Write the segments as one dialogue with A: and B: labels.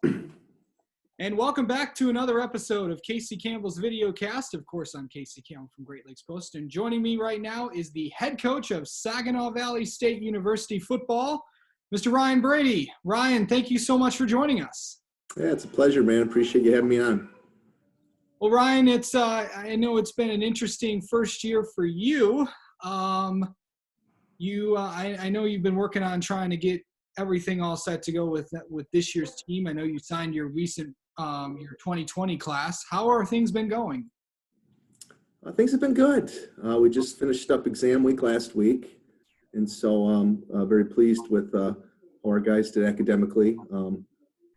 A: And welcome back to another episode of Casey Campbell's video cast. Of course, I'm Casey Campbell from Great Lakes Post, and joining me right now is the head coach of Saginaw Valley State University football, Mr. Ryan Brady. Ryan, thank you so much for joining us.
B: Yeah, it's a pleasure, man. Appreciate you having me on.
A: Well, Ryan, I know it's been an interesting first year for you. I know you've been working on trying to get everything all set to go with this year's team. I know you signed your recent your 2020 class. How are things been going?
B: Things have been good. We just finished up exam week last week, and so I'm very pleased with how our guys did academically.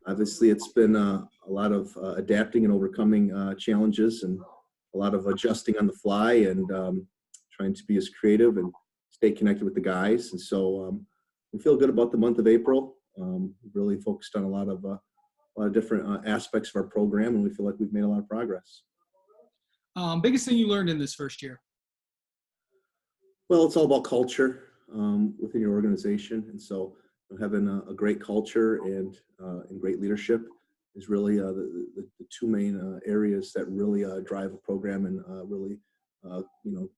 B: Obviously, it's been a lot of adapting and overcoming challenges and a lot of adjusting on the fly and trying to be as creative and stay connected with the guys. And so we feel good about the month of April. Really focused on a lot of different aspects of our program, and we feel like we've made a lot of progress.
A: Biggest thing you learned in this first year?
B: Well, it's all about culture within your organization, and so having a great culture and great leadership is really the two main areas that really drive a program and really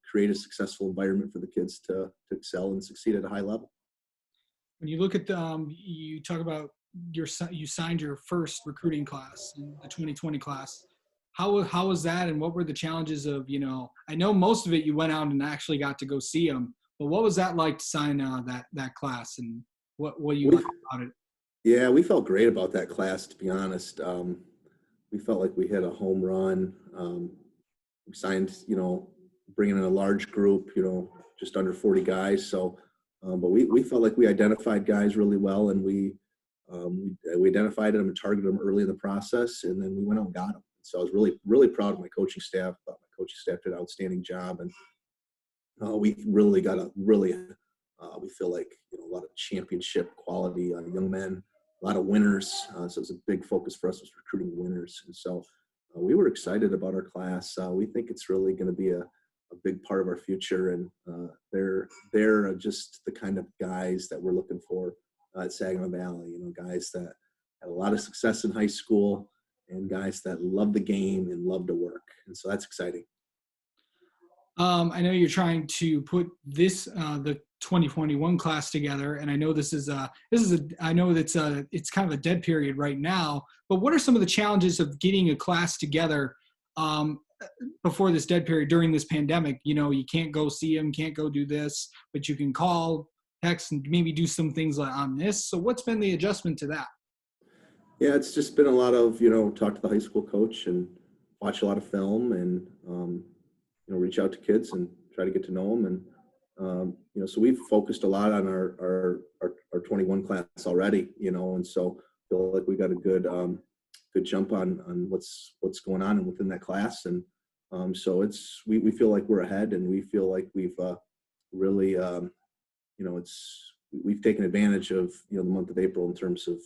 B: create a successful environment for the kids to excel and succeed at a high level.
A: When you look at you talk about you signed your first recruiting class, in the 2020 class. How was that, and what were the challenges of, I know most of it you went out and actually got to go see them, but what was that like to sign that class, and what you like about it?
B: Yeah, we felt great about that class, to be honest. We felt like we hit a home run. We signed, bringing in a large group, just under 40 guys. So, but we felt like we identified guys really well, and we identified them and targeted them early in the process, and then we went out and got them. So I was really, really proud of my coaching staff. Thought my coaching staff did an outstanding job, and we really got we feel like a lot of championship quality young men, a lot of winners. So it was a big focus for us was recruiting winners, and so we were excited about our class. We think it's really going to be a big part of our future, and they're just the kind of guys that we're looking for at Saginaw Valley. Guys that had a lot of success in high school and guys that love the game and love to work, and so that's exciting.
A: I know you're trying to put the 2021 class together, and I know I know it's kind of a dead period right now. But what are some of the challenges of getting a class together before this dead period during this pandemic? You can't go see them, can't go do this, but you can call, text, and maybe do some things on this. So what's been the adjustment to that?
B: Yeah, it's just been a lot of talk to the high school coach and watch a lot of film and reach out to kids and try to get to know them. And, so we've focused a lot on our 21 class already, and so feel like we got a good jump on what's going on within that class. And so we feel like we're ahead, and we feel like we've really, we've taken advantage of, the month of April in terms of,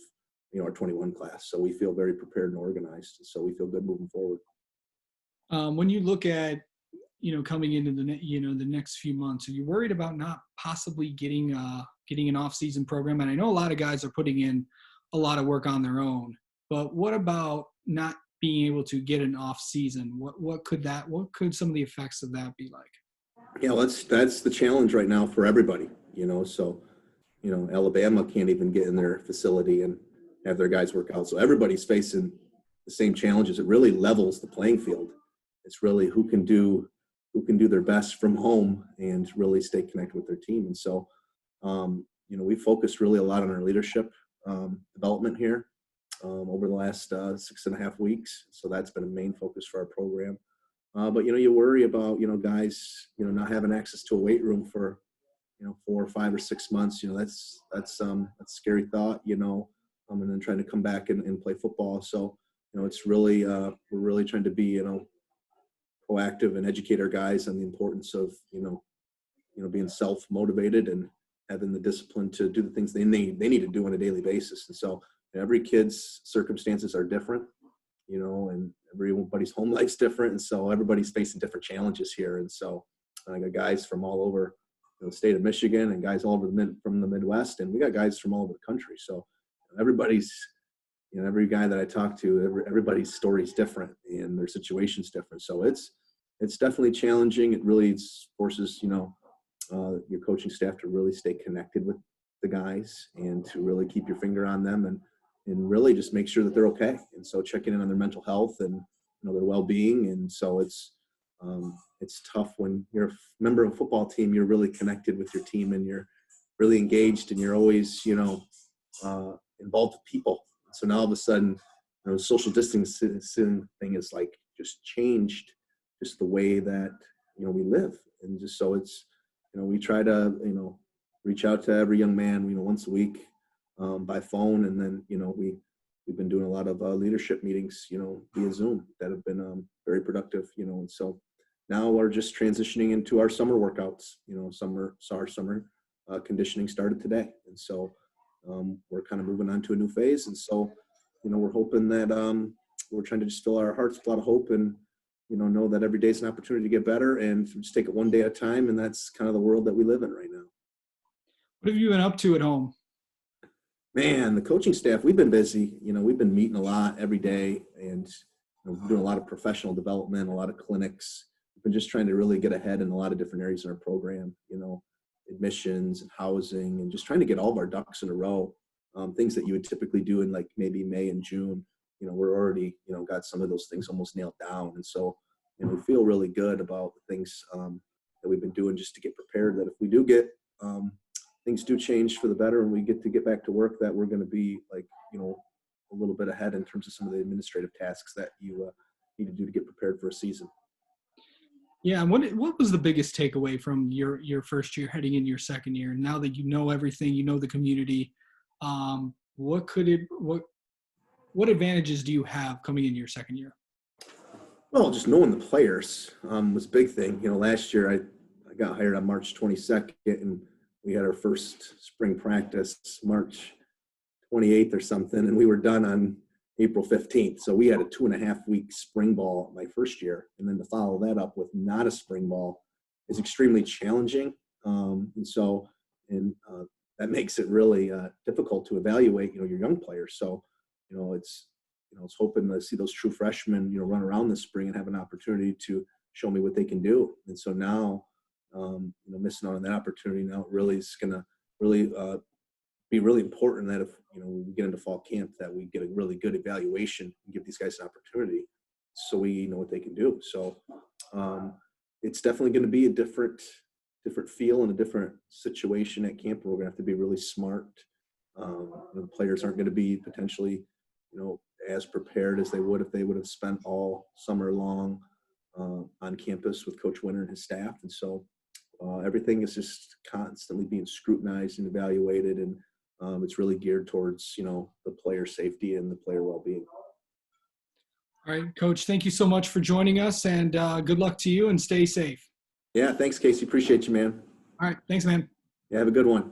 B: our 21 class. So we feel very prepared and organized. So we feel good moving forward.
A: When you look at, coming into the next few months, are you worried about not possibly getting an off-season program? And I know a lot of guys are putting in a lot of work on their own, but what about not being able to get an off-season? What could some of the effects of that be like?
B: Yeah, well, that's the challenge right now for everybody, so, Alabama can't even get in their facility and have their guys work out. So everybody's facing the same challenges. It really levels the playing field. It's really who can do their best from home and really stay connected with their team. And so, we focused really a lot on our leadership development here over the last 6.5 weeks. So that's been a main focus for our program. But, you worry about, guys, not having access to a weight room for, 4 or 5 or 6 months. That's a scary thought, and then trying to come back and play football. So, it's really, we're really trying to be, proactive and educate our guys on the importance of, being self-motivated and having the discipline to do the things they need to do on a daily basis. And so every kid's circumstances are different, and everybody's home life's different. And so everybody's facing different challenges here. And so I got guys from all over the state of Michigan and guys all over from the Midwest, and we got guys from all over the country. So everybody's every guy that I talk to, everybody's story is different and their situation's different. So it's definitely challenging. It really forces, your coaching staff to really stay connected with the guys and to really keep your finger on them and really just make sure that they're okay. And so checking in on their mental health and, their well-being. And so it's tough when you're a member of a football team, you're really connected with your team and you're really engaged and you're always, involved with people. So now all of a sudden, social distancing thing is like just changed just the way that, we live. And just so it's, we try to, reach out to every young man, once a week by phone. And then, we've been doing a lot of leadership meetings, via Zoom that have been very productive, and so now we're just transitioning into our summer workouts, our summer conditioning started today. And so we're kind of moving on to a new phase. And so, we're hoping that we're trying to just fill our hearts with a lot of hope and, know that every day is an opportunity to get better and just take it one day at a time. And that's kind of the world that we live in right now.
A: What have you been up to at home?
B: Man, the coaching staff, we've been busy. We've been meeting a lot every day and doing a lot of professional development, a lot of clinics. We've been just trying to really get ahead in a lot of different areas in our program, admissions and housing, and just trying to get all of our ducks in a row. Things that you would typically do in like maybe May and June, we're already, got some of those things almost nailed down. And so, we feel really good about the things that we've been doing just to get prepared that if we do get things do change for the better and we get back to work, that we're going to be like, a little bit ahead in terms of some of the administrative tasks that you need to do to get prepared for a season.
A: Yeah, and what was the biggest takeaway from your first year heading into your second year? Now that you know everything, the community, what advantages do you have coming into your second year?
B: Well, just knowing the players was a big thing. Last year I got hired on March 22nd and we had our first spring practice March 28th or something, and we were done on April 15th. So we had a 2.5 week spring ball my first year. And then to follow that up with not a spring ball is extremely challenging. That makes it really difficult to evaluate, your young players. So, it's hoping to see those true freshmen, run around this spring and have an opportunity to show me what they can do. And so now, missing out on that opportunity now really is going to really be really important that if, when we get into fall camp that we get a really good evaluation and give these guys an opportunity so we know what they can do. So it's definitely going to be a different feel and a different situation at camp. We're going to have to be really smart. The players aren't going to be potentially, as prepared as they would if they would have spent all summer long on campus with Coach Winter and his staff. And so everything is just constantly being scrutinized and evaluated, and it's really geared towards, the player safety and the player well-being.
A: All right, Coach, thank you so much for joining us, and good luck to you and stay safe.
B: Yeah, thanks, Casey. Appreciate you, man.
A: All right, thanks, man.
B: Yeah, have a good one.